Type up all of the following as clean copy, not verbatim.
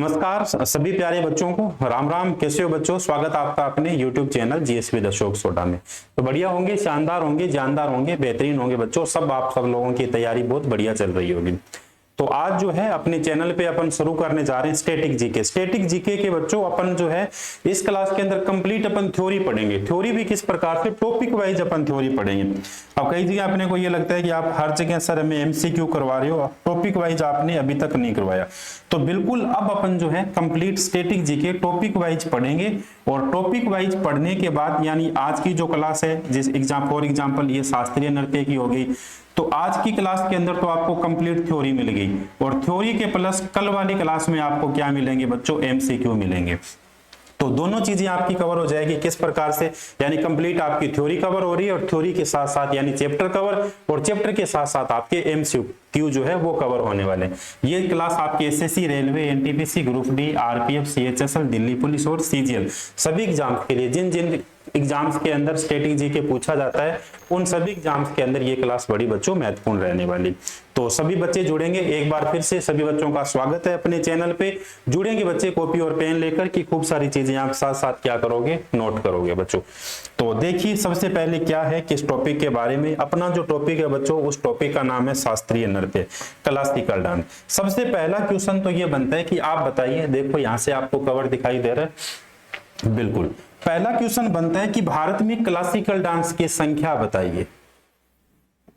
नमस्कार सभी प्यारे बच्चों को, राम राम। कैसे हो बच्चों? स्वागत आपका अपने YouTube channel GS with Ashok soda में। तो बढ़िया होंगे, शानदार होंगे, जानदार होंगे, बेहतरीन होंगे बच्चों। आप सब लोगों की तैयारी बहुत बढ़िया चल रही होगी। तो आज जो है अपने चैनल पे अपन शुरू करने जा रहे हैं स्टैटिक जीके। स्टैटिक जीके के बच्चों अपन जो है इस क्लास के अंदर कंप्लीट अपन थ्योरी पढ़ेंगे। थ्योरी भी किस प्रकार से, टॉपिक वाइज अपन थ्योरी पढ़ेंगे। अब कई जगह अपने को ये लगता है कि आप हर जगह सर हमें एमसीक्यू करवा रहे हो, टॉपिक वाइज आपने अभी तक नहीं करवाया। तो बिल्कुल अब अपन जो है complete static GK topic wise पढ़ेंगे। और टॉपिक वाइज पढ़ने के बाद यानी आज की जो क्लास है, जिस फॉर एग्जाम्पल ये शास्त्रीय नृत्य की हो गई, तो आज की क्लास के अंदर तो आपको कंप्लीट थ्योरी मिल गई। और थ्योरी के प्लस कल वाली क्लास में आपको क्या मिलेंगे बच्चों? एमसीक्यू मिलेंगे। तो दोनों चीजें आपकी कवर हो जाएगी। किस प्रकार से? यानी कंप्लीट आपकी थ्योरी कवर हो रही है और थ्योरी के साथ साथ यानी चैप्टर कवर, और चैप्टर के साथ साथ आपके एमसीक्यू जो है वो कवर होने वाले हैं। ये क्लास आपके SSC, railway, NTPC, group D, RPF, CHSL, Delhi police और सीजीएल सभी एग्जाम्स के लिए, जिन जिन एग्जाम्स के अंदर स्टैटिक जीके पूछा जाता है, उन सभी एग्जाम्स के अंदर ये क्लास बड़ी बच्चों महत्वपूर्ण रहने वाली। तो सभी बच्चे जुड़ेंगे। एक बार फिर से सभी बच्चों का स्वागत है अपने चैनल पे। जुड़ेंगे बच्चे कॉपी और पेन लेकर कि खूब सारी चीजें आप साथ साथ क्या करोगे? नोट करोगे बच्चों। तो देखिए सबसे पहले क्या है, किस टॉपिक के बारे में। अपना जो टॉपिक है बच्चों, उस टॉपिक का नाम है शास्त्रीय नृत्य, क्लासिकल डांस। सबसे पहला क्वेश्चन तो ये बनता है कि आप बताइए, देखो यहां से आपको कवर दिखाई दे रहा है, बिल्कुल पहला क्वेश्चन बनता है कि भारत में क्लासिकल डांस की संख्या बताइए।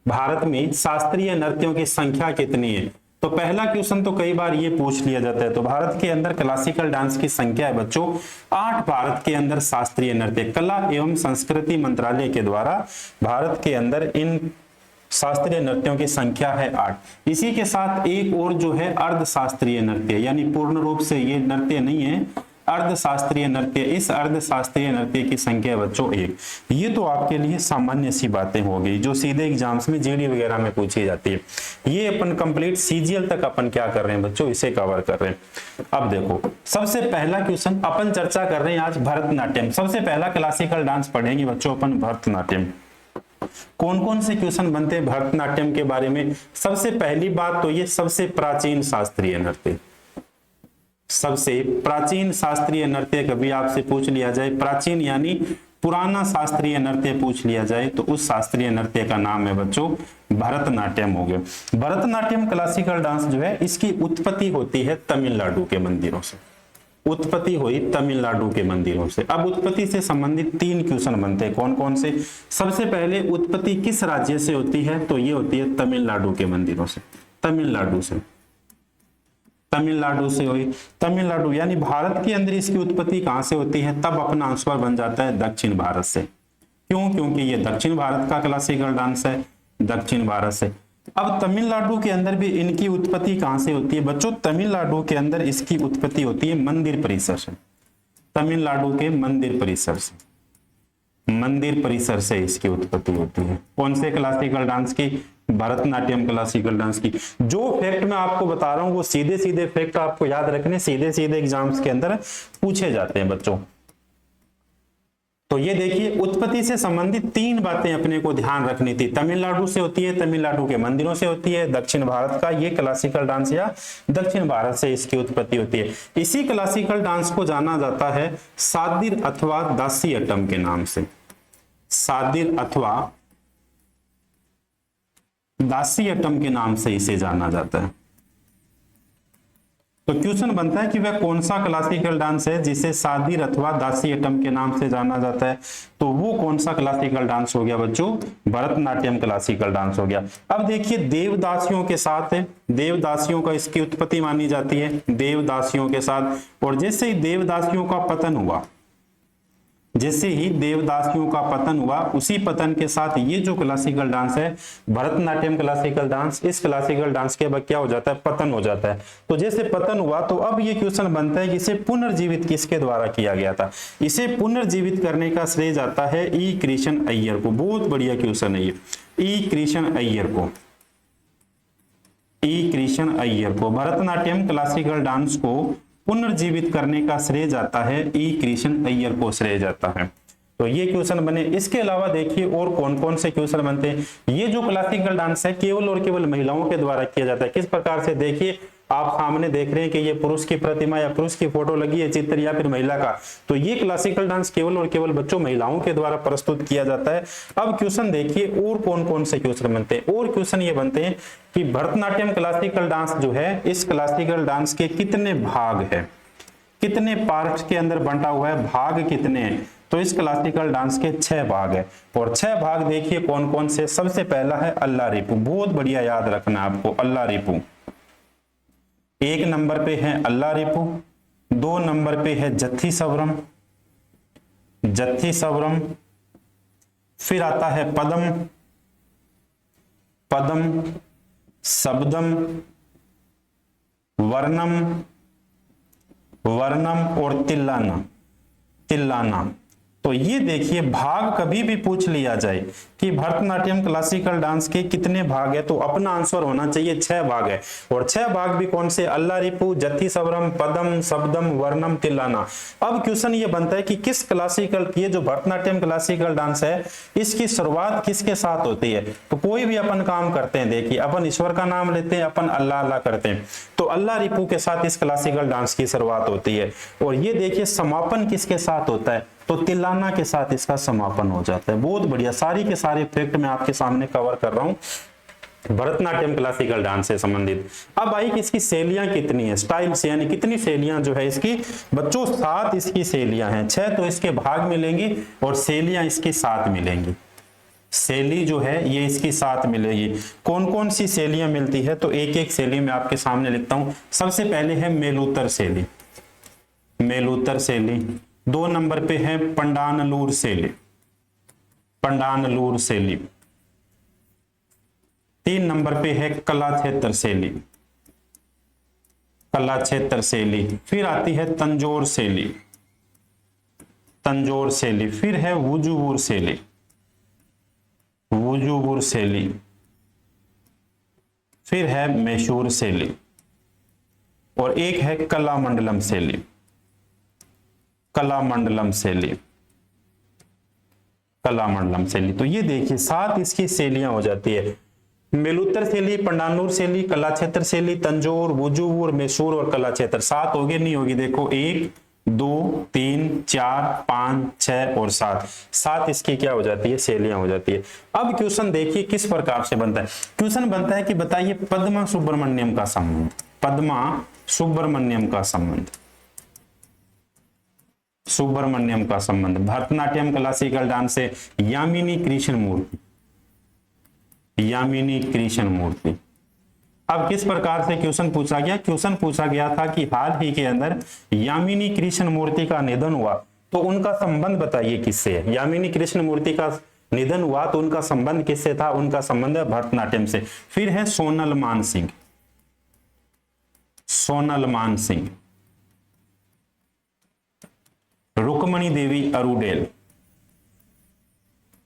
भारत में शास्त्रीय नृत्यों की संख्या कितनी है? तो पहला क्वेश्चन तो कई बार ये पूछ लिया जाता है। तो भारत के अंदर क्लासिकल डांस की संख्या है बच्चों 8। भारत के अंदर शास्त्रीय नृत्य, कला एवं संस्कृति मंत्रालय के द्वारा भारत के अंदर इन शास्त्रीय नृत्यों की संख्या है 8। इसी के साथ एक और जो है अर्ध शास्त्रीय नृत्य, यानी पूर्ण रूप से ये नृत्य नहीं है, अर्ध शास्त्रीय नृत्य। इस अर्ध शास्त्रीय नृत्य की संख्या बच्चों 1। ये तो आपके लिए सामान्य सी बातें हो गई जो सीधे एग्जाम्स में जीडी वगैरह में पूछी जाती है। ये अपन कंप्लीट सीजीएल तक अपन क्या कर रहे हैं बच्चों? इसे कवर कर रहे हैं। अब देखो सबसे पहला क्वेश्चन अपन चर्चा कर रहे हैं आज भरतनाट्यम। सबसे पहला क्लासिकल डांस पढ़ेंगे बच्चों अपन भरतनाट्यम। कौन कौन से क्वेश्चन बनते हैं भरतनाट्यम के बारे में? सबसे पहली बात तो ये सबसे प्राचीन शास्त्रीय नृत्य, सबसे प्राचीन शास्त्रीय नृत्य कभी आपसे पूछ लिया जाए, प्राचीन यानी पुराना शास्त्रीय नृत्य पूछ लिया जाए, तो उस शास्त्रीय नृत्य का नाम है बच्चों भरतनाट्यम हो गया। भरतनाट्यम क्लासिकल डांस जो है इसकी उत्पत्ति होती है तमिलनाडु के मंदिरों से। उत्पत्ति हुई तमिलनाडु के मंदिरों से। अब उत्पत्ति से संबंधित 3 क्वेश्चन बनते हैं। कौन कौन से? सबसे पहले उत्पत्ति किस राज्य से होती है? तो ये होती है तमिलनाडु के मंदिरों से। तमिलनाडु से, तमिलनाडु से हुई। तमिलनाडु यानी भारत के अंदर इसकी उत्पत्ति कहां से होती है? तब अपना आंसर बन जाता है दक्षिण भारत से। क्यों? क्योंकि ये दक्षिण भारत का क्लासिकल डांस है, दक्षिण भारत से। अब तमिलनाडु के अंदर भी इनकी उत्पत्ति कहां से होती है बच्चों? तमिलनाडु के अंदर इसकी उत्पत्ति होती है मंदिर परिसर से। तमिलनाडु के मंदिर परिसर से, मंदिर परिसर से इसकी उत्पत्ति होती है। कौन से क्लासिकल डांस की? भरतनाट्यम क्लासिकल डांस की। जो फैक्ट मैं आपको बता रहा हूं वो सीधे सीधे फैक्ट आपको याद रखने, सीधे सीधे एग्जाम्स के अंदर पूछे जाते हैं बच्चों। तो ये देखिए उत्पत्ति से संबंधित 3 बातें अपने को ध्यान रखनी थी। तमिलनाडु से होती है, तमिलनाडु के मंदिरों से होती है, दक्षिण भारत का ये क्लासिकल डांस या दक्षिण भारत से इसकी उत्पत्ति होती है। इसी क्लासिकल डांस को जाना जाता है सादिर अथवा दासियटम के नाम से। सादिर अथवा दासियटम के नाम से इसे जाना जाता है। तो क्वेश्चन बनता है कि वह कौन सा क्लासिकल डांस है जिसे सादिर अथवा दासियटम के नाम से जाना जाता है? तो वो कौन सा क्लासिकल डांस हो गया बच्चों? भरतनाट्यम क्लासिकल डांस हो गया। अब देखिए देवदासियों के साथ है, देवदासियों का इसकी उत्पत्ति मानी जाती है, देवदासियों के साथ। और जैसे ही देवदासियों का पतन हुआ, जैसे ही देवदासियों का पतन हुआ, उसी पतन के साथ ये जो क्लासिकल डांस है भरतनाट्यम क्लासिकल डांस, इस क्लासिकल डांस के बाद क्या हो जाता है? पतन हो जाता है। तो जैसे पतन हुआ तो अब ये क्वेश्चन बनता है कि इसे पुनर्जीवित किसके द्वारा किया गया था? इसे पुनर्जीवित करने का श्रेय जाता है ई कृष्ण अय्यर को। बहुत बढ़िया क्वेश्चन है ये, ई कृष्ण अय्यर को। ई कृष्ण अय्यर को भरतनाट्यम क्लासिकल डांस को पुनर्जीवित करने का श्रेय जाता है ई कृष्ण अय्यर को श्रेय जाता है। तो ये क्वेश्चन बने। इसके अलावा देखिए और कौन कौन से क्वेश्चन बनते हैं। ये जो क्लासिकल डांस है केवल और केवल महिलाओं के द्वारा किया जाता है। किस प्रकार से? देखिए आप सामने देख रहे हैं कि ये पुरुष की प्रतिमा या पुरुष की फोटो लगी है, चित्र, या फिर महिला का, तो ये क्लासिकल डांस केवल और केवल बच्चों महिलाओं के द्वारा प्रस्तुत किया जाता है। अब क्वेश्चन देखिए और कौन कौन से क्वेश्चन बनते हैं। और क्वेश्चन ये बनते हैं कि भरतनाट्यम क्लासिकल डांस जो है, इस क्लासिकल डांस के कितने भाग है, कितने पार्ट्स के अंदर बंटा हुआ है, भाग कितने हैं। तो इस क्लासिकल डांस के 6 भाग है, और 6 भाग देखिए कौन कौन से। सबसे पहला है अल्ला रिपू, बहुत बढ़िया याद रखना आपको, अल्ला रिपू। 1 नंबर पे है अल्ला रिपू, 2 नंबर पे है जत्थी सबरम, जत्थी सबरम, फिर आता है पदम, पदम, शब्दम, वर्णम, वर्णम और तिल्लाना, तिल्लाना। तो ये देखिए भाग कभी भी पूछ लिया जाए कि भरतनाट्यम क्लासिकल डांस के कितने भाग है, तो अपना आंसर होना चाहिए 6 भाग है। और 6 भाग भी कौन से, अल्ला रिपू, जत्थी सबरम, पदम, शब्दम, वर्णम, तिल्लाना। अब क्वेश्चन ये बनता है कि किस क्लासिकल, ये जो भरतनाट्यम क्लासिकल डांस है, इसकी शुरुआत किसके साथ होती है। तो कोई भी अपन काम करते हैं, देखिए अपन ईश्वर का नाम लेते हैं, अपन अल्लाह अल्लाह करते हैं, तो अल्ला रिपू के साथ इस क्लासिकल डांस की शुरुआत होती है। और ये देखिए समापन किसके साथ होता है, तो तिल्लाना के साथ इसका समापन हो जाता है। बहुत बढ़िया, सारी के सारे फैक्ट मैं आपके सामने कवर कर रहा हूं भरतनाट्यम क्लासिकल डांस से संबंधित। अब आई कि इसकी शैलियां कितनी है, स्टाइल्स, यानी कितनी शैलियां जो है इसकी, बच्चों 7 इसकी शैलियां हैं। 6 तो इसके भाग मिलेंगी और शैलियां इसकी 7 मिलेंगी। शैली जो है ये इसकी 7 मिलेगी। कौन कौन सी शैलियां मिलती है, तो एक एक शैली मैं आपके सामने लिखता हूं। सबसे पहले है मेलूतर शैली, मेलूतर शैली। 2 नंबर पे है पंडानलूर शैली, पंडानलूर शैली। 3 नंबर पे है कलाक्षेत्र शैली, कलाक्षेत्र शैली। फिर आती है तंजौर शैली, तंजौर शैली। फिर है वुजुवुर शैली, वुजुवुर शैली। फिर है मैसूर शैली, और एक है कलामंडलम शैली, कलामंडलम शैली, कलामंडलम शैली। तो ये देखिए 7 इसकी शैलियां हो जाती है। मेलूतर शैली, पंडानूर शैली, कलाक्षेत्र शैली, तंजौर, वुजुवुर, मैसूर और कलाक्षेत्र। 7 होगी, नहीं होगी, देखो 1 2 3 4 5 6 और 7, 7 इसकी क्या हो जाती है, शैलियां हो जाती है। अब क्वेश्चन देखिए किस प्रकार से बनता है। क्वेश्चन बनता है कि बताइए पद्मा सुब्रमण्यम का संबंध, पद्मा सुब्रमण्यम का संबंध, सुब्रमण्यम का संबंध भरतनाट्यम क्लासिकल डांस से यामिनी कृष्ण मूर्ति, यामिनी कृष्ण मूर्ति। अब किस प्रकार से क्वेश्चन पूछा गया, क्वेश्चन पूछा गया था कि हाल ही के अंदर यामिनी कृष्ण मूर्ति का निधन हुआ, तो उनका संबंध बताइए किससे है। यामिनी कृष्ण मूर्ति का निधन हुआ तो उनका संबंध किससे था, उनका संबंध है भरतनाट्यम से। फिर है सोनल मान सिंह, सोनल मान सिंह। रुक्मणी देवी अरुडेल,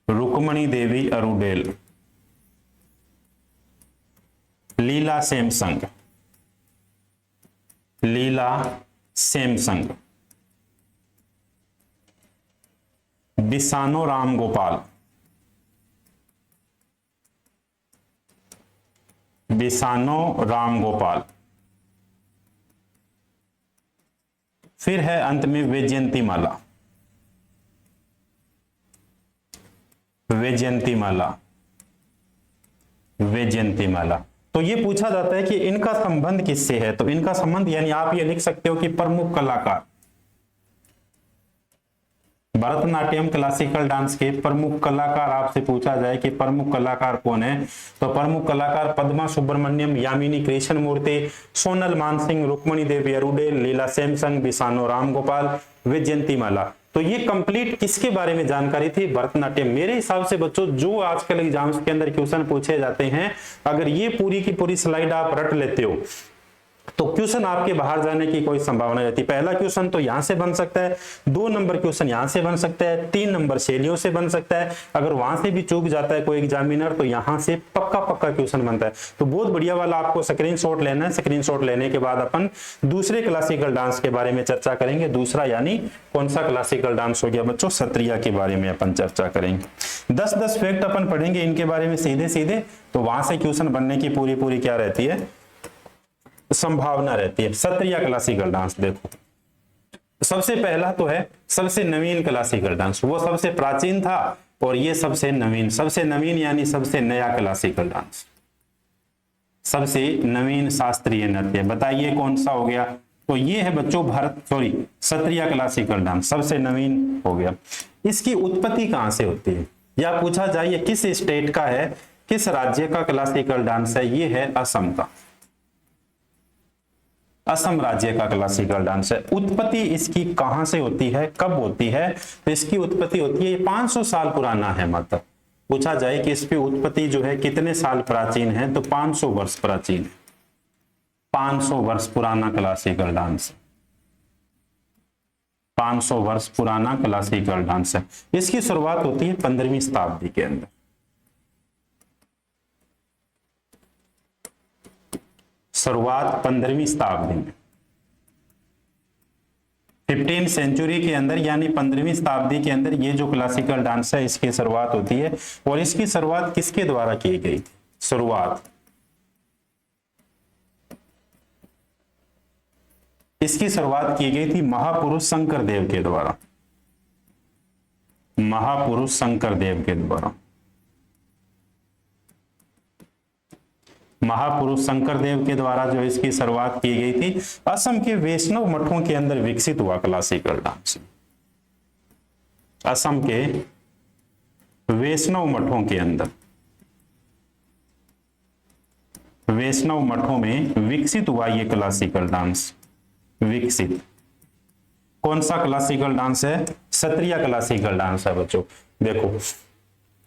रुक्मणी देवी अरुडेल। लीला सैमसंग, लीला सैमसंग। बिसानो राम गोपाल, बिसानो राम गोपाल। फिर है अंत में वैजयंती माला, वैजयंती माला, वैजयंती माला। तो ये पूछा जाता है कि इनका संबंध किससे है, तो इनका संबंध यानी आप ये लिख सकते हो कि प्रमुख कलाकार, भरतनाट्यम क्लासिकल डांस के प्रमुख कलाकार आपसे पूछा जाए कि प्रमुख कलाकार कौन है, तो प्रमुख कलाकार पद्मा सुब्रमण्यम, यामिनी कृष्ण मूर्ति, सोनल मानसिंह, रुक्मणी देवी अरुडेल, लीला सैमसंग, बिसानो राम गोपाल, वैजयंती माला। तो ये कंप्लीट किसके बारे में जानकारी थी, भरतनाट्यम। मेरे हिसाब से बच्चों जो आजकल एग्जाम्स के अंदर क्वेश्चन पूछे जाते हैं, अगर ये पूरी की पूरी स्लाइड आप रट लेते हो तो क्वेश्चन आपके बाहर जाने की कोई संभावना रहती है। पहला क्वेश्चन तो यहां से बन सकता है, 2 नंबर क्वेश्चन यहां से बन सकता है, 3 नंबर शैलियों से बन सकता है। अगर वहां से भी चूक जाता है कोई एग्जामिनर तो यहां से पक्का पक्का क्वेश्चन बनता है। तो बहुत बढ़िया वाला आपको स्क्रीनशॉट लेना है। स्क्रीनशॉट लेने के बाद अपन दूसरे क्लासिकल डांस के बारे में चर्चा करेंगे। दूसरा यानी कौन सा क्लासिकल डांस हो गया बच्चों, सत्रिया के बारे में अपन चर्चा करेंगे। 10-10 फैक्ट अपन पढ़ेंगे इनके बारे में सीधे सीधे, तो वहां से क्वेश्चन बनने की पूरी पूरी क्या रहती है, संभावना रहती है। क्षत्रिय क्लासिकल डांस देखो, सबसे पहला तो है सबसे नवीन क्लासिकल डांस, वो सबसे प्राचीन था और ये सबसे नवीन यानी सबसे नया क्लासिकल डांस, सबसे नवीन शास्त्रीय नृत्य। बताइए कौन सा हो गया? तो ये है बच्चों क्षत्रिय क्लासिकल डांस, सबसे नवीन हो गया। इसकी उत्पत्ति कहां से होती है, या पूछा जाए ये किस स्टेट का है, किस राज्य का क्लासिकल डांस है? ये है असम का, असम राज्य का क्लासिकल डांस है। उत्पत्ति इसकी कहां से होती है, कब होती है? तो इसकी उत्पत्ति होती है, 500 साल पुराना है। मतलब पूछा जाए कि इसकी उत्पत्ति जो है कितने साल प्राचीन है, तो 500 वर्ष प्राचीन है। 500 वर्ष पुराना क्लासिकल डांस, 500 वर्ष पुराना क्लासिकल डांस है। इसकी शुरुआत होती है 15वीं शताब्दी के अंदर, शुरुआत 15वीं शताब्दी में, 15th सेंचुरी के अंदर यानी 15वीं शताब्दी के अंदर ये जो क्लासिकल डांस है इसकी शुरुआत होती है। और इसकी शुरुआत किसके द्वारा की गई थी? इसकी शुरुआत की गई थी महापुरुष शंकर देव के द्वारा, महापुरुष शंकर देव के द्वारा। महापुरुष शंकर देव के द्वारा जो इसकी शुरुआत की गई थी। असम के वैष्णव मठों के अंदर विकसित हुआ क्लासिकल डांस, असम के वैष्णव मठों के अंदर, वैष्णव मठों में विकसित हुआ ये क्लासिकल डांस। विकसित कौन सा क्लासिकल डांस है? क्षत्रिय क्लासिकल डांस है बच्चों। देखो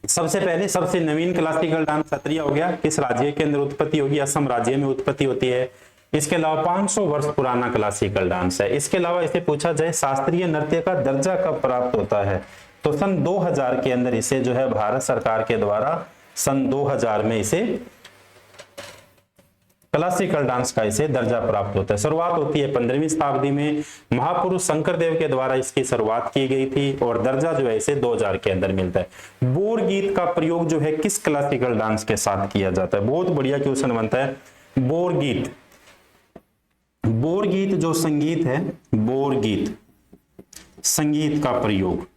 सबसे पहले सबसे नवीन क्लासिकल डांस क्षत्रिय हो गया। किस राज्य के अंदर उत्पत्ति होगी? असम राज्य में उत्पत्ति होती है। इसके अलावा 500 वर्ष पुराना क्लासिकल डांस है। इसके अलावा इसे पूछा जाए शास्त्रीय नृत्य का दर्जा कब प्राप्त होता है, तो सन 2000 के अंदर इसे जो है भारत सरकार के द्वारा सन 2000 में इसे क्लासिकल डांस का इसे दर्जा प्राप्त होता है। शुरुआत होती है 15वीं शताब्दी में, महापुरुष शंकर देव के द्वारा इसकी शुरुआत की गई थी और दर्जा जो है इसे 2000 के अंदर मिलता है। बोर गीत का प्रयोग जो है किस क्लासिकल डांस के साथ किया जाता है? बहुत बढ़िया क्वेश्चन बनता है। बोर गीत, बोर गीत जो संगीत है, बोर गीत संगीत का प्रयोग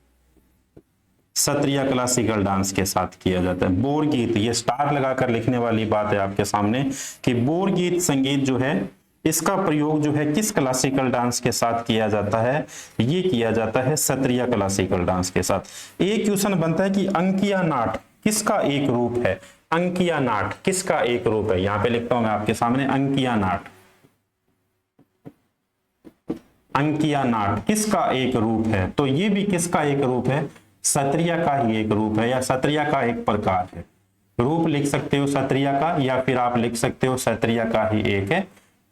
क्षत्रिय क्लासिकल डांस के साथ किया जाता है। बोर गीत, ये स्टार लगाकर लिखने वाली बात है आपके सामने कि बोर गीत संगीत जो है इसका प्रयोग जो है किस क्लासिकल डांस के साथ किया जाता है? ये किया जाता है क्षत्रिय क्लासिकल डांस के साथ। एक क्वेश्चन बनता है कि अंकिया नाट किसका एक रूप है? अंकिया नाट किसका एक रूप है? यहां पे लिखता हूं मैं आपके सामने, अंकिया नाट, अंकिया नाट किसका एक रूप है? तो ये भी किसका एक रूप है? क्षत्रिय का ही एक रूप है या क्षत्रिय का एक प्रकार है। रूप लिख सकते हो क्षत्रिय का, या फिर आप लिख सकते हो क्षत्रिय का ही एक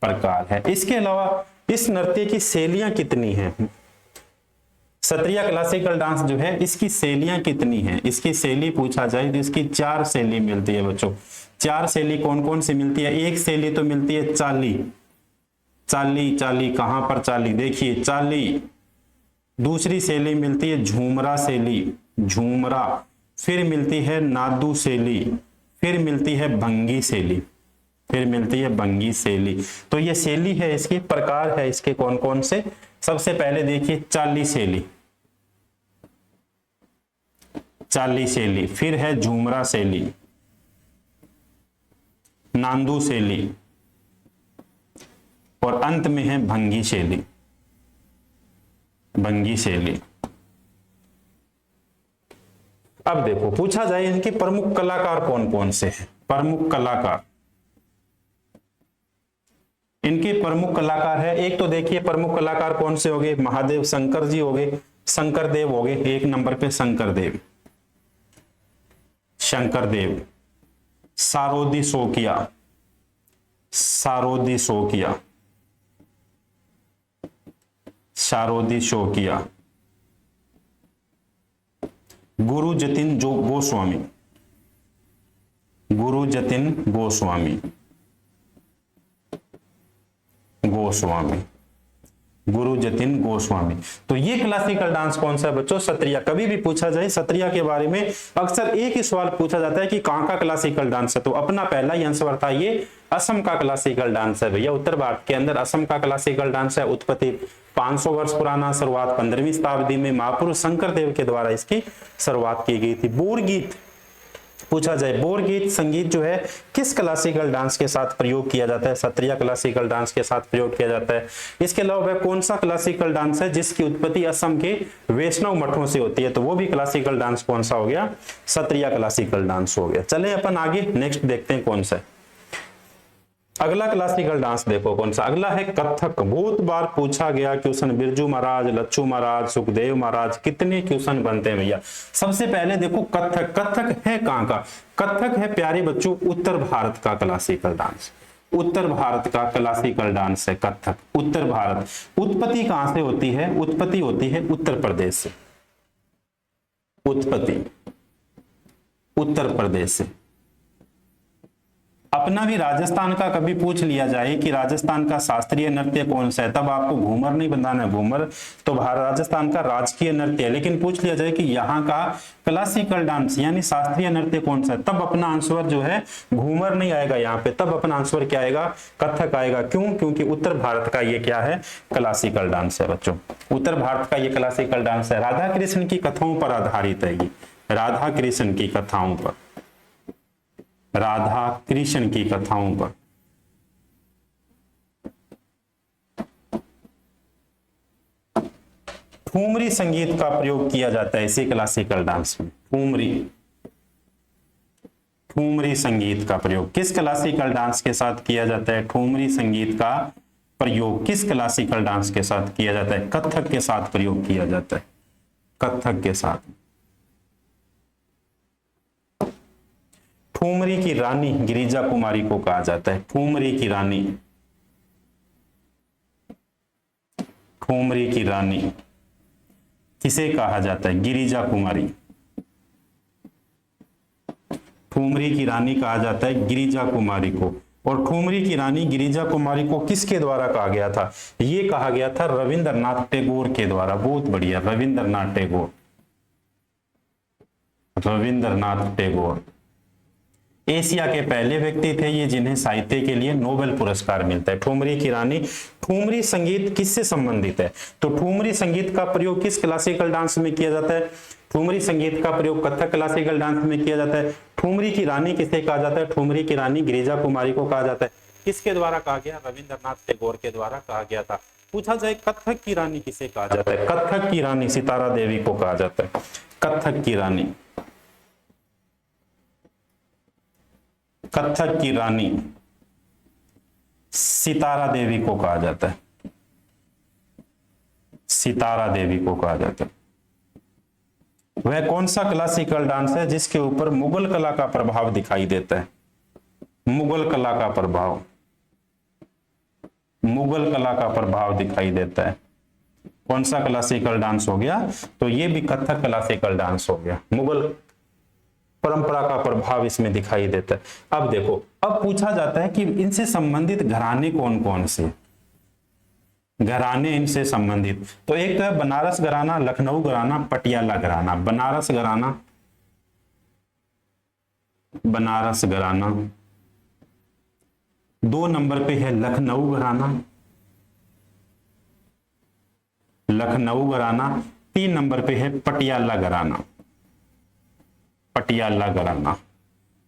प्रकार है। इसके अलावा इस नृत्य की शैलियां कितनी हैं? क्षत्रिय क्लासिकल डांस जो है इसकी शैलियां कितनी हैं? इसकी शैली पूछा जाए तो इसकी 4 शैली मिलती है बच्चों। 4 शैली कौन कौन सी मिलती है? एक शैली तो मिलती है चाली, चाली चाली कहां पर चाली? देखिए चाली। दूसरी शैली मिलती है झूमरा शैली, झूमरा। फिर मिलती है नादू शैली, फिर मिलती है भंगी शैली, फिर मिलती है भंगी शैली। तो ये शैली है, इसके प्रकार है इसके कौन कौन से? सबसे पहले देखिए चाली शैली, चाली शैली, फिर है झूमरा शैली, नांदू शैली और अंत में है भंगी शैली, भंगी शैली। अब देखो पूछा जाए इनके प्रमुख कलाकार कौन कौन से हैं? प्रमुख कलाकार, इनके प्रमुख कलाकार है, एक तो देखिए प्रमुख कलाकार कौन से हो गए? महादेव शंकर जी हो गए, शंकर देव हो गए, एक नंबर पे शंकर देव, शंकर देव। सारोदी शोकिया, सारोदी शोकिया, सारोदी शोकिया। गुरु जतिन जो गोस्वामी, गुरु जतिन गोस्वामी, गोस्वामी। गुरु जतिन गोस्वामी। तो ये क्लासिकल डांस कौन सा है बच्चों? सत्रिया। कभी भी पूछा जाए सत्रिया के बारे में अक्सर एक ही सवाल पूछा जाता है कि कहां का क्लासिकल डांस है, तो अपना पहला ही आंसर था ये असम का क्लासिकल डांस है भैया। उत्तर भारत के अंदर असम का क्लासिकल डांस है। उत्पत्ति 500 वर्ष पुराना, शुरुआत 15वीं शताब्दी में महापुरुष शंकर देव के द्वारा इसकी शुरुआत की गई थी। बोर गीत पूछा जाए, बोर गीत संगीत जो है किस क्लासिकल डांस के साथ प्रयोग किया जाता है? सत्रिया क्लासिकल डांस के साथ प्रयोग किया जाता है। इसके अलावा वह कौन सा क्लासिकल डांस है जिसकी उत्पत्ति असम के वैष्णव मठों से होती है? तो वो भी क्लासिकल डांस कौन सा हो गया? सत्रिया क्लासिकल डांस हो गया। चले अपन आगे नेक्स्ट देखते हैं कौन सा है। अगला क्लासिकल डांस देखो कौन सा, अगला है कथक। बहुत बार पूछा गया क्वेश्चन, बिरजू महाराज, लच्छू महाराज, सुखदेव महाराज, कितने क्वेश्चन बनते हैं भैया। सबसे पहले देखो कथक, कथक है कहां का? कथक है प्यारे बच्चों उत्तर भारत का क्लासिकल डांस। उत्तर भारत का क्लासिकल डांस है कथक, उत्तर भारत। उत्पत्ति कहां से होती है? उत्पत्ति होती है उत्तर प्रदेश से। उत्पत्ति उत्तर प्रदेश से। अपना भी राजस्थान का कभी पूछ लिया जाए कि राजस्थान का शास्त्रीय नृत्य कौन सा है, तब आपको घूमर नहीं बताना है। घूमर तो राजस्थान का राजकीय नृत्य है, लेकिन पूछ लिया जाए कि यहाँ का क्लासिकल डांस यानी शास्त्रीय नृत्य कौन सा है, तब अपना आंसर जो है घूमर नहीं आएगा यहाँ पे, तब अपना आंसर क्या आएगा? कथक आएगा। क्यों? क्योंकि उत्तर भारत का ये क्या है? क्लासिकल डांस है बच्चों। उत्तर भारत का ये क्लासिकल डांस है। राधा कृष्ण की कथाओं पर आधारित है ये, राधा कृष्ण की कथाओं पर, राधा कृष्ण की कथाओं पर। ठुमरी संगीत का प्रयोग किया जाता है इसी क्लासिकल डांस में। ठुमरी संगीत का प्रयोग किस क्लासिकल डांस के साथ किया जाता है? ठुमरी संगीत का प्रयोग किस क्लासिकल डांस के साथ किया जाता है? कथक के साथ प्रयोग किया जाता है, कथक के साथ। ठुमरी की रानी गिरिजा कुमारी को कहा जाता है। ठुमरी की रानी, ठुमरी की रानी किसे कहा जाता है? गिरिजा कुमारी। ठुमरी की रानी कहा जाता है गिरिजा कुमारी को। और ठुमरी की रानी गिरिजा कुमारी को किसके द्वारा कहा गया था? ये कहा गया था रविंद्रनाथ टैगोर के द्वारा। बहुत बढ़िया, रविंद्रनाथ टैगोर, रविंद्रनाथ टैगोर एशिया के पहले व्यक्ति थे ये जिन्हें साहित्य के लिए नोबेल पुरस्कार मिलता है। ठुमरी की रानी। ठुमरी संगीत किससे संबंधित है? तो ठुमरी संगीत का प्रयोग किस क्लासिकल डांस में किया जाता है? ठुमरी संगीत का प्रयोग कथक क्लासिकल डांस में किया जाता है। ठुमरी की रानी किसे कहा जाता है? ठुमरी की रानी गिरिजा कुमारी को कहा जाता है। किसके द्वारा कहा गया? रविंद्रनाथ टैगोर के द्वारा कहा गया था। पूछा जाए कथक की रानी किसे कहा जाता है? कथक की रानी सितारा देवी को कहा जाता है। कथक की रानी, कथक की रानी सितारा देवी को कहा जाता है। सितारा देवी को कहा जाता है। वह कौन सा क्लासिकल डांस है जिसके ऊपर मुगल कला का प्रभाव दिखाई देता है? मुगल कला का प्रभाव, मुगल कला का प्रभाव दिखाई देता है। कौन सा क्लासिकल डांस हो गया? तो ये भी कथक क्लासिकल डांस हो गया। मुगल परंपरा का प्रभाव इसमें दिखाई देता है। अब देखो, अब पूछा जाता है कि इनसे संबंधित घराने कौन कौन से? घराने इनसे संबंधित, तो एक तो है बनारस घराना, लखनऊ घराना, पटियाला घराना। बनारस घराना, बनारस घराना। 2 नंबर पे है लखनऊ घराना, लखनऊ घराना। 3 नंबर पे है पटियाला घराना, पटियाला घराना।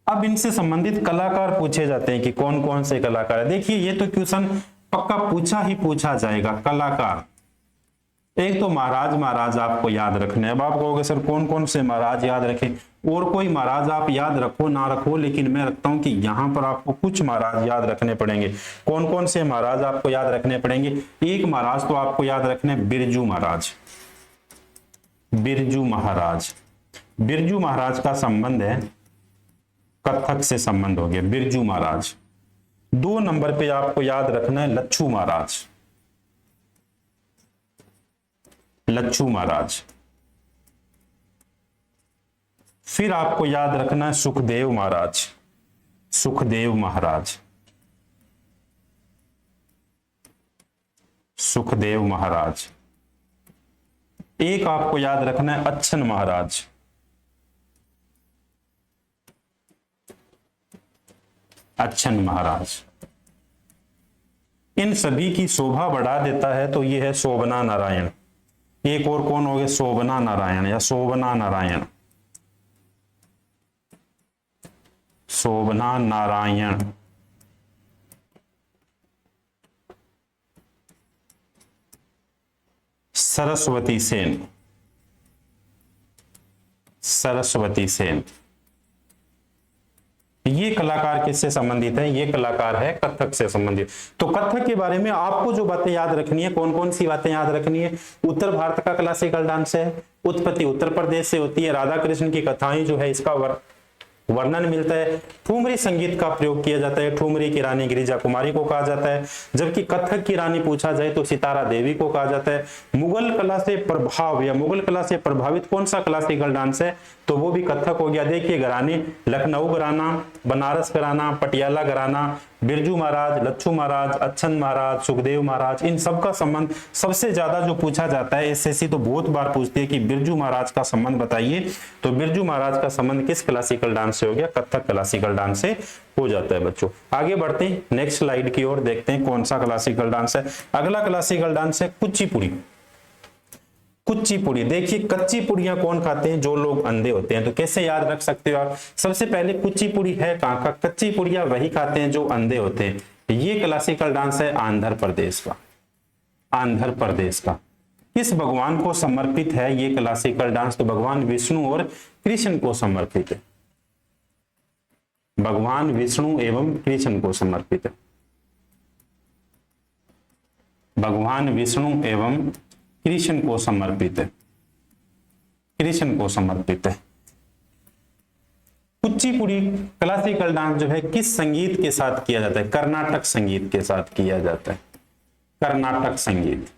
अब इनसे संबंधित कलाकार पूछे जाते हैं कि कौन कौन से कलाकार है। देखिए ये तो क्वेश्चन पक्का पूछा ही पूछा जाएगा। कलाकार, एक तो महाराज, महाराज आपको याद रखने। अब आप कहोगे सर कौन कौन से महाराज याद रखें? और कोई महाराज आप याद रखो ना रखो, लेकिन मैं रखता हूं कि यहां पर आपको कुछ महाराज याद रखने पड़ेंगे। कौन कौन से महाराज आपको याद रखने पड़ेंगे? एक महाराज तो आपको याद रखने, बिरजू महाराज। बिरजू महाराज, बिरजू महाराज का संबंध है कथक से संबंध हो गया, बिरजू महाराज। 2 नंबर पे आपको याद रखना है लच्छू महाराज, लच्छू महाराज। फिर आपको याद रखना है सुखदेव महाराज, सुखदेव महाराज, सुखदेव महाराज। एक आपको याद रखना है, अच्छन महाराज। अच्छन महाराज इन सभी की शोभा बढ़ा देता है तो ये है शोभना नारायण। एक और कौन हो गए, शोभना नारायण या शोभना नारायण। शोभना नारायण। सरस्वती सेन। सरस्वती सेन ये कलाकार किससे संबंधित है, ये कलाकार है कथक से संबंधित। तो कथक के बारे में आपको जो बातें याद रखनी है, कौन कौन सी बातें याद रखनी है। उत्तर भारत का क्लासिकल डांस है, उत्पत्ति उत्तर प्रदेश से होती है, राधा कृष्ण की कथाएं जो है इसका वर्णन मिलता है, ठुमरी संगीत का प्रयोग किया जाता है, ठुमरी की रानी गिरिजा कुमारी को कहा जाता है, जबकि कथक की रानी पूछा जाए तो सितारा देवी को कहा जाता है। मुगल कला से प्रभाव या मुगल कला से प्रभावित कौन सा क्लासिकल डांस है, तो वो भी कथक हो गया। देखिए घराने, लखनऊ घराना, बनारस घराना, पटियाला घराना, बिरजू महाराज, लच्छू महाराज, अच्छन महाराज, सुखदेव महाराज, इन सब का संबंध सबसे ज्यादा जो पूछा जाता है, एसएससी तो बहुत बार पूछती है कि बिरजू महाराज का संबंध बताइए, तो बिरजू महाराज का संबंध किस क्लासिकल डांस से हो गया, कथक क्लासिकल डांस से हो जाता है। बच्चों आगे बढ़ते हैं, नेक्स्ट स्लाइड की ओर देखते हैं कौन सा क्लासिकल डांस है। अगला क्लासिकल डांस है कुचिपुड़ी। कुचिपुड़ी, देखिए कच्ची पुड़ियां कौन खाते हैं, जो लोग अंधे होते हैं। तो कैसे याद रख सकते हो आप, सबसे पहले कुचिपुड़ी है कहां का, कच्ची पुड़ियां वही खाते हैं जो अंधे होते हैं। ये क्लासिकल डांस है आंध्र प्रदेश का। आंध्र प्रदेश का किस भगवान को समर्पित है ये क्लासिकल डांस, तो भगवान विष्णु और कृष्ण को समर्पित है। भगवान विष्णु एवं कृष्ण को समर्पित है। भगवान विष्णु एवं कृष्ण को समर्पित है। कृष्ण को समर्पित है। कुचिपुड़ी क्लासिकल डांस जो है किस संगीत के साथ किया जाता है, कर्नाटक संगीत के साथ किया जाता है। कर्नाटक संगीत,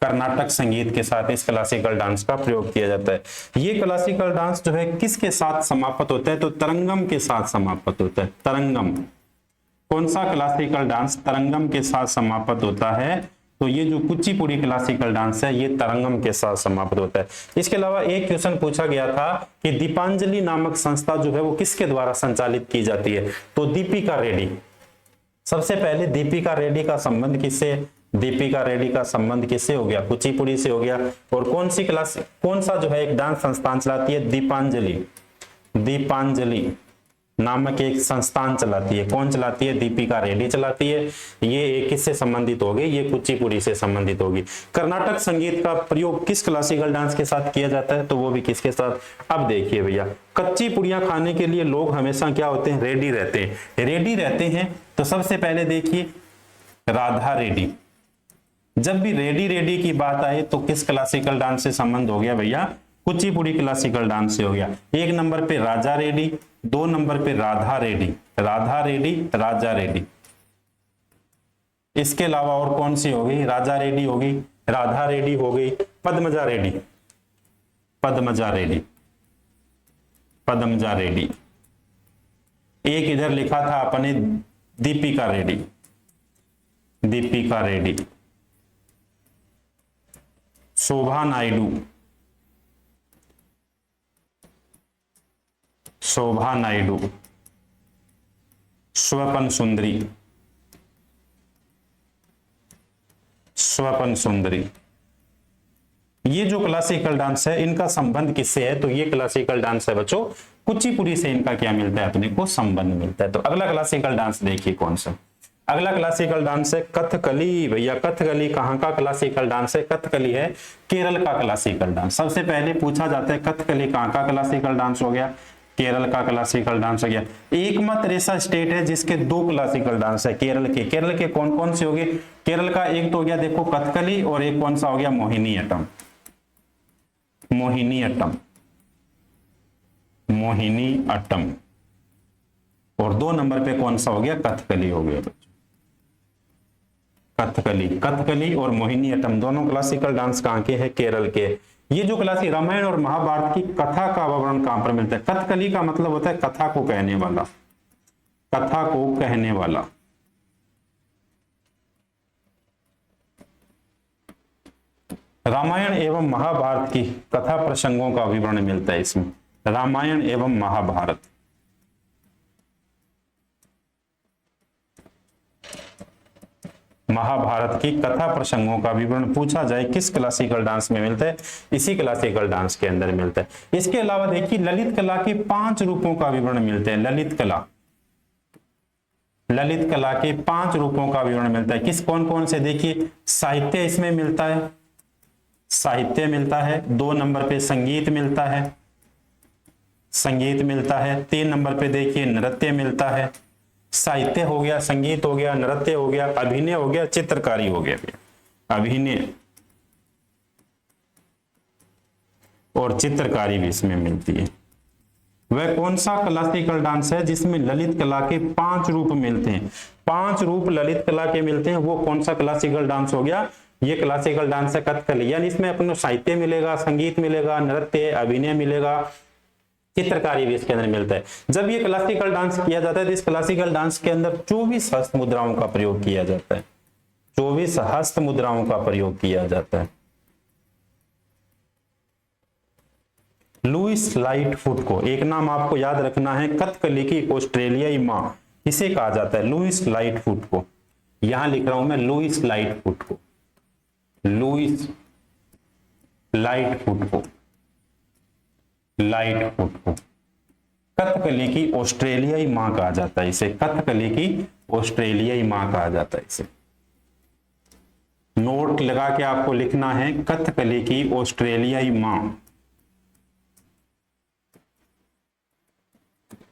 कर्नाटक संगीत के साथ इस क्लासिकल डांस का प्रयोग किया जाता है। ये क्लासिकल डांस जो है किसके साथ समाप्त होता है, तो तरंगम के साथ समाप्त होता है। तरंगम, कौन सा क्लासिकल डांस तरंगम के साथ समाप्त होता है, तो ये जो कुचिपुड़ी क्लासिकल डांस है ये तरंगम के साथ समाप्त होता है। इसके अलावा एक क्वेश्चन पूछा गया था कि दीपांजलि नामक संस्था जो है वो किसके द्वारा संचालित की जाती है, तो दीपिका रेड्डी। सबसे पहले दीपिका रेड्डी का संबंध किससे, दीपिका रेड्डी का संबंध किससे हो गया, कुचिपुड़ी से हो गया। और कौन सी क्लास, कौन सा जो है एक डांस संस्थान चलाती है, दीपांजलि। दीपांजलि नामक एक संस्थान चलाती है, कौन चलाती है, दीपिका रेड्डी चलाती है। ये किससे संबंधित होगी, ये कुचिपुड़ी से संबंधित होगी। कर्नाटक संगीत का प्रयोग किस क्लासिकल डांस के साथ किया जाता है, तो वो भी किसके साथ। अब देखिए भैया, कच्ची पुड़ियां खाने के लिए लोग हमेशा क्या होते हैं, रेडी रहते हैं। रेडी रहते हैं तो सबसे पहले देखिए राधा रेड्डी। जब भी रेडी रेडी की बात आए तो किस क्लासिकल डांस से संबंध हो गया भैया, कुचिपुड़ी क्लासिकल डांस से हो गया। एक नंबर पे राजा रेड्डी, दो नंबर पे राधा रेड्डी। राधा रेड्डी, राजा रेड्डी। इसके अलावा और कौन सी हो गई, राजा रेड्डी हो गई, राधा रेड्डी हो गई, पद्मजा रेड्डी। पद्मजा रेड्डी, पद्मजा रेड्डी। एक इधर लिखा था अपने दीपिका रेड्डी। दीपिका रेड्डी, शोभा नायडू। शोभा नायडू, स्वपन सुंदरी। स्वपन सुंदरी। ये जो क्लासिकल डांस है इनका संबंध किससे है, तो ये क्लासिकल डांस है बच्चों कुचिपुड़ी से इनका क्या मिलता है, अपने को संबंध मिलता है। तो अगला क्लासिकल डांस देखिए कौन सा। अगला क्लासिकल डांस है कथकली। भैया कथकली कहाँ का क्लासिकल डांस है, कथकली है केरल का क्लासिकल डांस। सबसे पहले पूछा जाता है कथकली कहाँ का क्लासिकल डांस हो गया, केरल का क्लासिकल डांस हो गया। एकमात्र ऐसा स्टेट है जिसके दो क्लासिकल डांस है केरल के। केरल के कौन कौन से हो गए, केरल का एक तो हो गया देखो कथकली, और एक कौन सा हो गया, मोहिनी अट्टम। मोहिनी अट्टम, मोहिनी अट्टम। और दो नंबर पे कौन सा हो गया, कथकली हो गया। कथकली, कथकली और मोहिनी अट्टम दोनों क्लासिकल डांस कहाँ के हैं, केरल के। ये जो क्लासिक रामायण और महाभारत की कथा का वर्णन कहां पर मिलता है, कथकली का मतलब होता है कथा को कहने वाला। कथा को कहने वाला। रामायण एवं महाभारत की कथा प्रसंगों का विवरण मिलता है इसमें। रामायण एवं महाभारत, महाभारत की कथा प्रसंगों का विवरण पूछा जाए किस क्लासिकल डांस में मिलता है, इसी क्लासिकल डांस के अंदर मिलता है। इसके अलावा देखिए ललित कला के 5 रूपों का विवरण मिलते हैं। ललित कला, ललित कला के 5 रूपों का विवरण मिलता है। किस कौन कौन से, देखिए साहित्य इसमें मिलता है, साहित्य मिलता है। 2 नंबर पे संगीत मिलता है, संगीत मिलता है। 3 नंबर पे देखिए नृत्य मिलता है। साहित्य हो गया, संगीत हो गया, नृत्य हो गया, अभिनय हो गया, चित्रकारी हो गया। अभिनय और चित्रकारी भी इसमें मिलती है। वह कौन सा क्लासिकल डांस है जिसमें ललित कला के 5 रूप मिलते हैं? 5 रूप ललित कला के मिलते हैं, वो कौन सा क्लासिकल डांस हो गया? ये क्लासिकल डांस है कथकली। यानी इसमें अपने साहित्य मिलेगा, संगीत मिलेगा, नृत्य, अभिनय मिलेगा, चित्रकारी भी इसके अंदर मिलता है। जब ये क्लासिकल डांस किया जाता है तो इस क्लासिकल डांस के अंदर 24 हस्त मुद्राओं का प्रयोग किया जाता है। 24 हस्त मुद्राओं का प्रयोग किया जाता है। लुइस लाइटफुट को, एक नाम आपको याद रखना है, कथकली की ऑस्ट्रेलियाई मां इसे कहा जाता है, लुइस लाइटफुट को। यहां लिख रहा हूं मैं लुइस लाइटफुट को, लुइस लाइटफुट को, लाइटफुट को कथकली की ऑस्ट्रेलियाई मां कहा जाता है इसे, कथकली की ऑस्ट्रेलियाई मां कहा जाता है इसे। नोट लगा के आपको लिखना है कथकली की ऑस्ट्रेलियाई मां,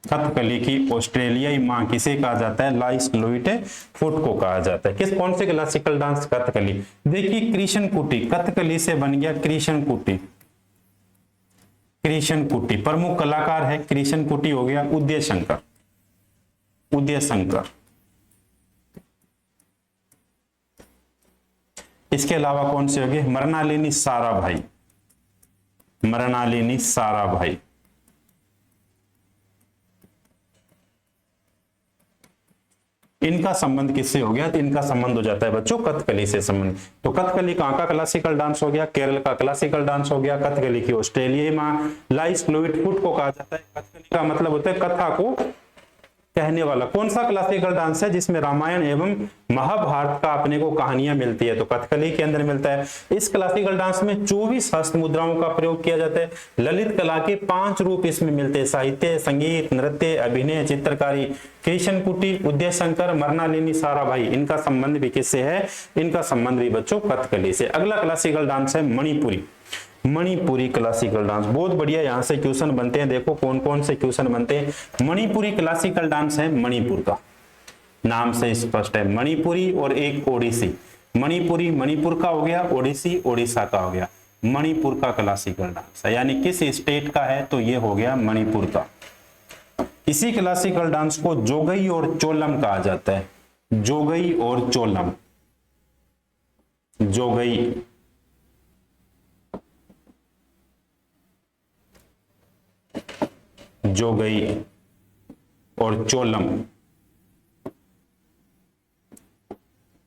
कथकली की ऑस्ट्रेलियाई मां किसे कहा जाता है? लाइस लाइटफुट को कहा जाता है। किस कौन से क्लासिकल डांस? कथकली। देखिए कृष्ण कुटी, कथकली से बन गया कृष्ण कुटी, कृष्ण कुटी। प्रमुख कलाकार है कृष्ण कुटी हो गया उदय शंकर, उदय शंकर। इसके अलावा कौन से हो गए? मृणालिनी साराभाई, मृणालिनी साराभाई। इनका संबंध किससे हो गया? तो इनका संबंध हो जाता है बच्चों कथकली से संबंध। तो कथकली कहाँ का क्लासिकल डांस हो गया? केरल का क्लासिकल डांस हो गया। कथकली की ऑस्ट्रेलियाई मां लाइस लाइटफुट को कहा जाता है। कथकली का मतलब होता है कथा को कहने वाला। कौन सा क्लासिकल डांस है जिसमें रामायण एवं महाभारत का अपने को कहानियां मिलती है? तो कथकली के अंदर मिलता है। इस क्लासिकल डांस में 24 हस्त मुद्राओं का प्रयोग किया जाता है। ललित कला के 5 रूप इसमें मिलते हैं, साहित्य, संगीत, नृत्य, अभिनय, चित्रकारी। कृष्ण कुटी, उदय शंकर, मृणालिनी साराभाई, इनका संबंध भी किससे है? इनका संबंध भी बच्चों कथकली से। अगला क्लासिकल डांस है मणिपुरी, मणिपुरी क्लासिकल डांस। बहुत बढ़िया, यहां से क्वेश्चन बनते हैं। देखो कौन कौन से क्वेश्चन बनते हैं। मणिपुरी क्लासिकल डांस है मणिपुर का, नाम से स्पष्ट है। मणिपुरी और एक ओडिसी। मणिपुरी मणिपुर का हो गया, ओडिसी ओडिशा का हो गया। मणिपुर का क्लासिकल डांस है, यानी किस स्टेट का है? तो ये हो गया मणिपुर का। इसी क्लासिकल डांस को जोगई और चोलम कहा जाता है। जोगई और चोलम, जोगई जोगई और चोलम,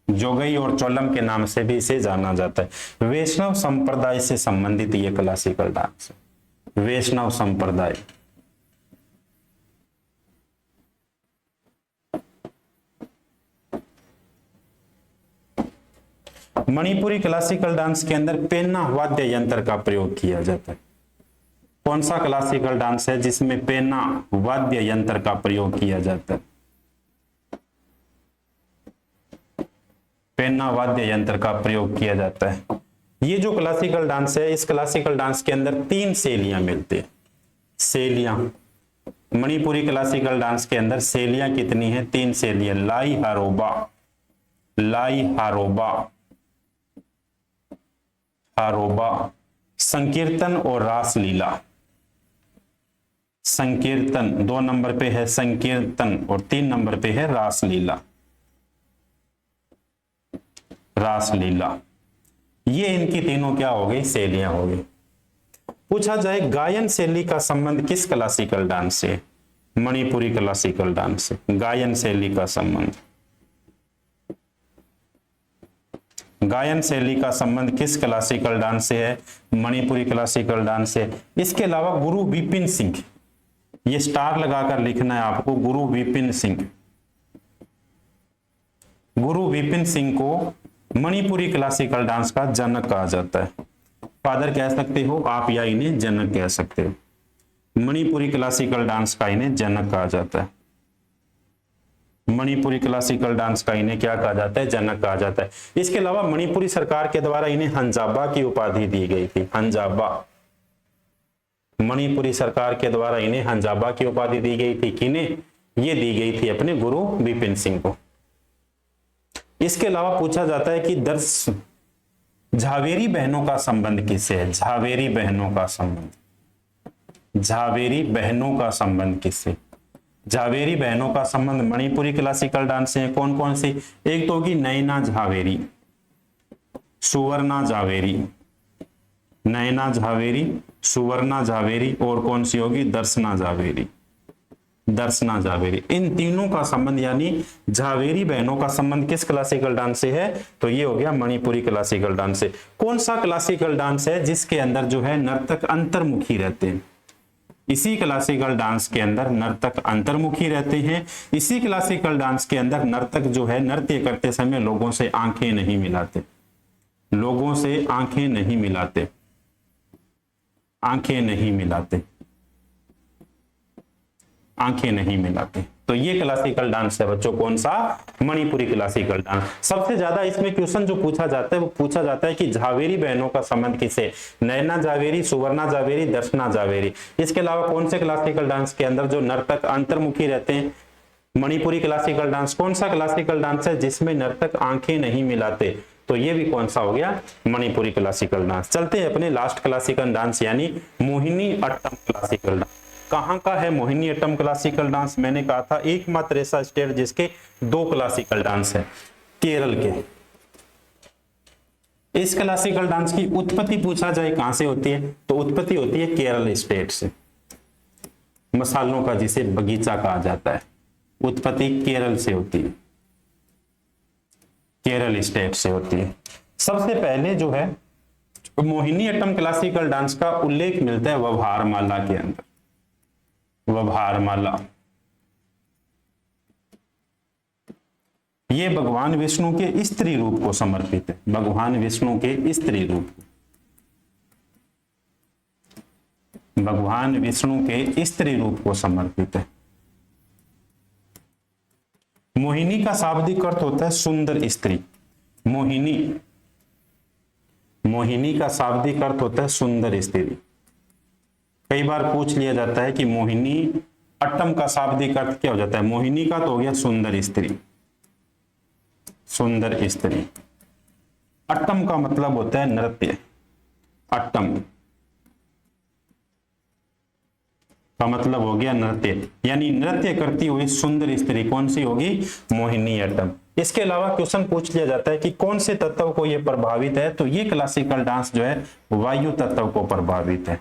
जोगई और चोलम के नाम से भी इसे जाना जाता है। वैष्णव संप्रदाय से संबंधित यह क्लासिकल डांस है, वैष्णव संप्रदाय। मणिपुरी क्लासिकल डांस के अंदर पेन्ना वाद्य यंत्र का प्रयोग किया जाता है। कौन सा क्लासिकल डांस है जिसमें पेन्ना वाद्य यंत्र का प्रयोग किया जाता है? पेन्ना वाद्य यंत्र का प्रयोग किया जाता है। ये जो क्लासिकल डांस है, इस क्लासिकल डांस के अंदर 3 शैलियां मिलती है। शैलियां मणिपुरी क्लासिकल डांस के अंदर शैलियां कितनी है? 3 शैलियां। लाई हारोबा, लाई हारोबा, हारोबा, संकीर्तन और रासलीला। संकीर्तन 2 नंबर पे है संकीर्तन और 3 नंबर पे है रासलीला, रासलीला। ये इनकी तीनों क्या हो गई? शैलियां हो गई। पूछा जाए गायन शैली का संबंध किस क्लासिकल डांस से? मणिपुरी क्लासिकल डांस से। गायन शैली का संबंध, गायन शैली का संबंध किस क्लासिकल डांस से है? मणिपुरी क्लासिकल डांस से। इसके अलावा गुरु विपिन सिंह, ये स्टार लगाकर लिखना है आपको, गुरु विपिन सिंह। गुरु विपिन सिंह को मणिपुरी क्लासिकल डांस का जनक कहा जाता है। फादर कह सकते हो आप या इन्हें जनक कह सकते हो। मणिपुरी क्लासिकल डांस का इन्हें जनक कहा जाता है। मणिपुरी क्लासिकल डांस का इन्हें क्या कहा जाता है? जनक कहा जाता है। इसके अलावा मणिपुरी सरकार के द्वारा इन्हें हंजाबा की उपाधि दी गई थी। हंजाबा, मणिपुरी सरकार के द्वारा इन्हें हंजाबा की उपाधि दी गई थी। किन्हें? ये दी गई थी अपने गुरु विपिन सिंह को। इसके अलावा पूछा जाता है कि दर्श झावेरी बहनों का संबंध किससे है? झावेरी बहनों का संबंध, झावेरी बहनों का संबंध किससे? झावेरी बहनों का संबंध मणिपुरी क्लासिकल डांस से कौन कौन सी? एक तो होगी नैना झावेरी, सुवर्णा झावेरी, नैना झावेरी, सुवर्णा झावेरी, और कौन सी होगी? दर्शना झावेरी, दर्शना झावेरी। इन तीनों का संबंध यानी झावेरी बहनों का संबंध किस क्लासिकल डांस से है? तो ये हो गया मणिपुरी क्लासिकल डांस से। कौन सा क्लासिकल डांस है जिसके अंदर जो है नर्तक अंतर्मुखी रहते हैं? इसी क्लासिकल डांस के अंदर नर्तक अंतर्मुखी रहते हैं। इसी क्लासिकल डांस के अंदर नर्तक जो है नृत्य करते समय लोगों से आंखें नहीं मिलाते, लोगों से आंखें नहीं मिलाते, आंखें नहीं मिलाते, आंखें नहीं मिलाते। तो ये क्लासिकल डांस है बच्चों, कौन सा? Manipuri classical dance. सबसे ज्यादा इसमें क्वेश्चन जो पूछा जाता है वो पूछा जाता है कि झावेरी बहनों का संबंध किससे? नैना झावेरी, सुवर्णा झावेरी, दर्शना झावेरी। इसके अलावा कौन से क्लासिकल डांस के अंदर जो नर्तक अंतर्मुखी रहते हैं? Manipuri classical dance. कौन सा क्लासिकल डांस है जिसमें नर्तक आंखें नहीं मिलाते? तो ये भी कौन सा हो गया? Manipuri classical dance. चलते हैं अपने लास्ट क्लासिकल डांस यानी मोहिनी अट्टम क्लासिकल डांस। कहां का है मोहिनी अट्टम क्लासिकल डांस? मैंने कहा था एकमात्र ऐसा स्टेट जिसके 2 क्लासिकल डांस है, केरल के। इस क्लासिकल डांस की उत्पत्ति पूछा जाए कहां से होती है? तो उत्पत्ति होती है केरल स्टेट से। मसालों का जिसे बगीचा कहा जाता है, उत्पत्ति केरल से होती है, केरल स्टेट से होती है। सबसे पहले जो है मोहिनी अट्टम क्लासिकल डांस का उल्लेख मिलता है व्यवहारमाला के अंदर। व्यवहारमाला ये भगवान विष्णु के स्त्री रूप को समर्पित है, भगवान विष्णु के स्त्री रूप, भगवान विष्णु के स्त्री रूप को समर्पित है। मोहिनी का शाब्दिक अर्थ होता है सुंदर स्त्री। मोहिनी, मोहिनी का शाब्दिक अर्थ होता है सुंदर स्त्री। कई बार पूछ लिया जाता है कि मोहिनी अट्टम का शाब्दिक अर्थ क्या हो जाता है? मोहिनी का तो हो गया सुंदर स्त्री, सुंदर स्त्री। अट्टम का मतलब होता है नृत्य। अट्टम का मतलब हो गया नृत्य, यानी नृत्य करती हुई सुंदर स्त्री कौन सी होगी? मोहिनी अट्टम। इसके अलावा क्वेश्चन पूछ लिया जाता है कि कौन से तत्व को यह प्रभावित है? तो ये क्लासिकल डांस जो है वायु तत्व को प्रभावित है,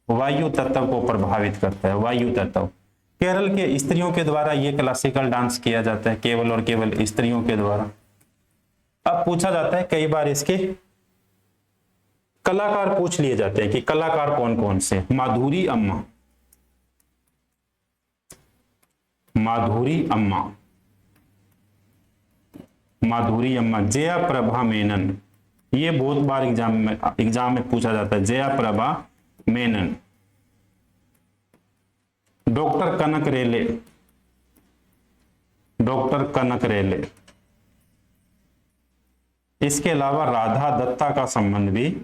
वायु तत्व को प्रभावित करता है, वायु तत्व। केरल के स्त्रियों के द्वारा यह क्लासिकल डांस किया जाता है, केवल और केवल स्त्रियों के द्वारा। अब पूछा जाता है कई बार इसके कलाकार पूछ लिए जाते हैं कि कलाकार कौन कौन से? माधुरी अम्मा, माधुरी अम्मा, माधुरी अम्मा, जया प्रभा मेनन। ये बहुत बार एग्जाम में पूछा जाता है, जया प्रभा मेनन। डॉक्टर कनक रेले, डॉक्टर कनक रेले। इसके अलावा राधा दत्ता का संबंध भी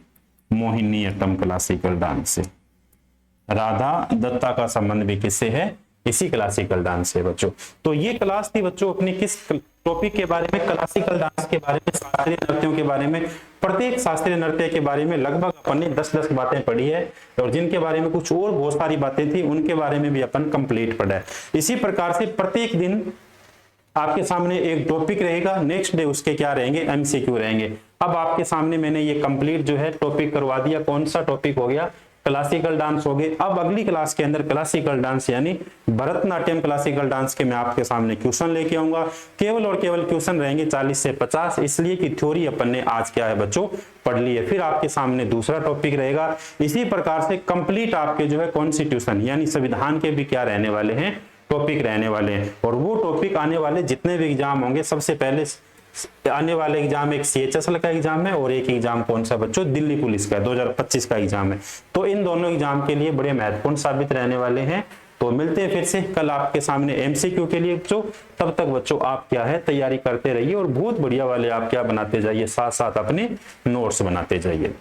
मोहिनी अट्टम क्लासिकल डांस से, राधा दत्ता का संबंध भी किससे है? इसी क्लासिकल डांस से बच्चों। तो ये क्लास थी बच्चों अपनी किस टॉपिक के बारे में? क्लासिकल डांस के बारे में, शास्त्रीय नृत्यों के बारे में। प्रत्येक शास्त्रीय नृत्य के बारे में लगभग अपन ने 10-10 बातें पढ़ी है, और जिनके बारे में कुछ और बहुत सारी बातें थी उनके बारे में भी अपन कंप्लीट पढ़ा है। इसी प्रकार से प्रत्येक दिन आपके सामने एक टॉपिक रहेगा, नेक्स्ट डे उसके क्या रहेंगे? एमसीक्यू रहेंगे। अब आपके सामने मैंने ये कंप्लीट जो है टॉपिक करवा दिया। कौन सा टॉपिक हो गया? क्लासिकल डांस हो गए। अब अगली क्लास के अंदर क्लासिकल डांस यानी भरतनाट्यम क्लासिकल डांस के मैं आपके सामने क्वेश्चन लेके आऊंगा। केवल और केवल क्वेश्चन रहेंगे 40 से 50, इसलिए कि थ्योरी अपन ने आज क्या है बच्चों पढ़ ली है। फिर आपके सामने दूसरा टॉपिक रहेगा। इसी प्रकार से कंप्लीट आपके जो है कॉन्स्टिट्यूशन यानी संविधान के भी क्या रहने वाले हैं, टॉपिक रहने वाले हैं। और वो टॉपिक आने वाले जितने भी एग्जाम होंगे, सबसे पहले आने वाले एग्जाम एक CHSL का एग्जाम है और एक एग्जाम कौन सा बच्चों, दिल्ली पुलिस का 2025 का एग्जाम है। तो इन दोनों एग्जाम के लिए बड़े महत्वपूर्ण साबित रहने वाले हैं। तो मिलते हैं फिर से कल आपके सामने MCQ के लिए बच्चों। तब तक बच्चों आप क्या है तैयारी करते रहिए और बहुत बढ़िया वाले आप क्या बनाते जाइए, साथ साथ अपने नोट्स बनाते जाइए।